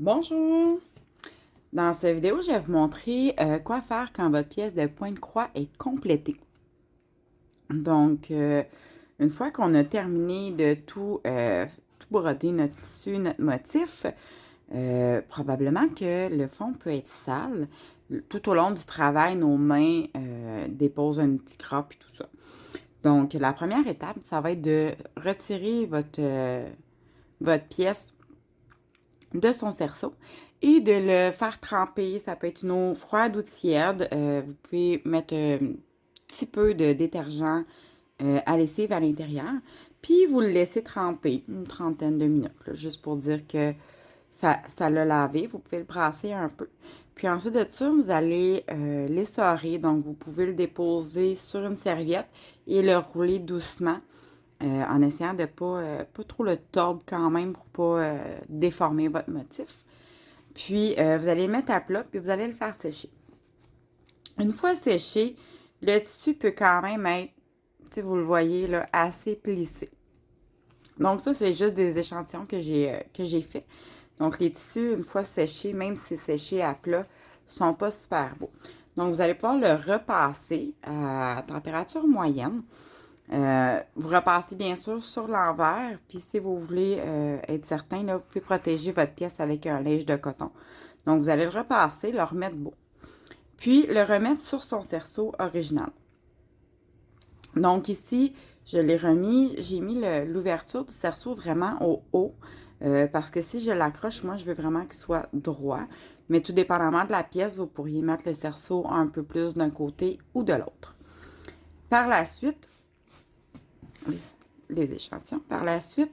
Bonjour! Dans cette vidéo, je vais vous montrer quoi faire quand votre pièce de point de croix est complétée. Donc, une fois qu'on a terminé de tout broder notre tissu, notre motif, probablement que le fond peut être sale. Tout au long du travail, nos mains déposent un petit crop et tout ça. Donc, la première étape, ça va être de retirer votre pièce de son cerceau et de le faire tremper. Ça peut être une eau froide ou tiède. Vous pouvez mettre un petit peu de détergent à lessive à l'intérieur. Puis vous le laissez tremper une trentaine de minutes, là, juste pour dire que ça l'a lavé. Vous pouvez le brasser un peu. Puis ensuite de ça, vous allez l'essorer. Donc, vous pouvez le déposer sur une serviette et le rouler doucement en essayant de pas trop le tordre quand même pour pas déformer votre motif. Puis, vous allez le mettre à plat, puis vous allez le faire sécher. Une fois séché, le tissu peut quand même être, si vous le voyez, là, assez plissé. Donc, ça, c'est juste des échantillons que j'ai fait. Donc, les tissus, une fois séchés, même si c'est séché à plat, sont pas super beaux. Donc, vous allez pouvoir le repasser à température moyenne. Vous repassez bien sûr sur l'envers, puis si vous voulez être certain, là, vous pouvez protéger votre pièce avec un linge de coton. Donc, vous allez le repasser, le remettre beau. Puis, le remettre sur son cerceau original. Donc, ici, je l'ai remis, j'ai mis l'ouverture du cerceau vraiment au haut, parce que si je l'accroche, moi, je veux vraiment qu'il soit droit. Mais tout dépendamment de la pièce, vous pourriez mettre le cerceau un peu plus d'un côté ou de l'autre. Par la suite, les échantillons. Par la suite,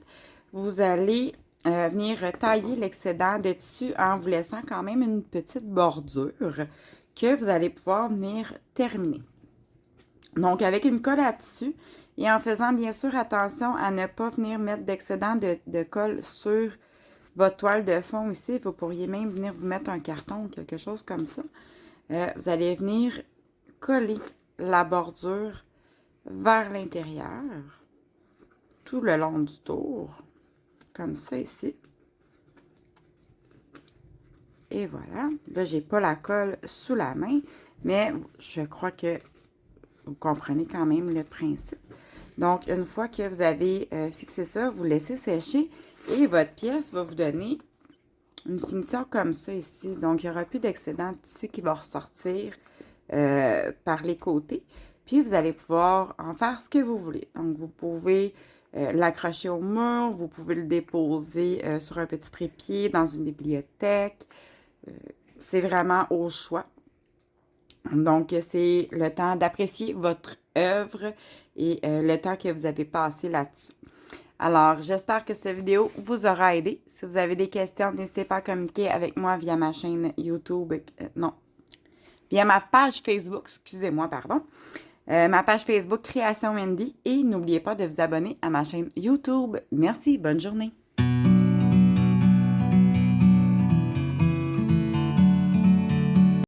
vous allez venir tailler l'excédent de tissu en vous laissant quand même une petite bordure que vous allez pouvoir venir terminer. Donc, avec une colle à tissu et en faisant bien sûr attention à ne pas venir mettre d'excédent de colle sur votre toile de fond ici. Vous pourriez même venir vous mettre un carton ou quelque chose comme ça. Vous allez venir coller la bordure vers l'intérieur, tout le long du tour, comme ça ici. Et voilà. Là, j'ai pas la colle sous la main, mais je crois que vous comprenez quand même le principe. Donc, une fois que vous avez fixé ça, vous laissez sécher et votre pièce va vous donner une finition comme ça ici. Donc, il n'y aura plus d'excédent de tissu qui va ressortir par les côtés. Puis, vous allez pouvoir en faire ce que vous voulez. Donc, vous pouvez l'accrocher au mur, vous pouvez le déposer sur un petit trépied dans une bibliothèque. C'est vraiment au choix. Donc, c'est le temps d'apprécier votre œuvre et le temps que vous avez passé là-dessus. Alors, j'espère que cette vidéo vous aura aidé. Si vous avez des questions, n'hésitez pas à communiquer avec moi via ma chaîne YouTube. Via ma page Facebook, excusez-moi, pardon. Ma page Facebook Création Wendy. Et n'oubliez pas de vous abonner à ma chaîne YouTube. Merci, bonne journée.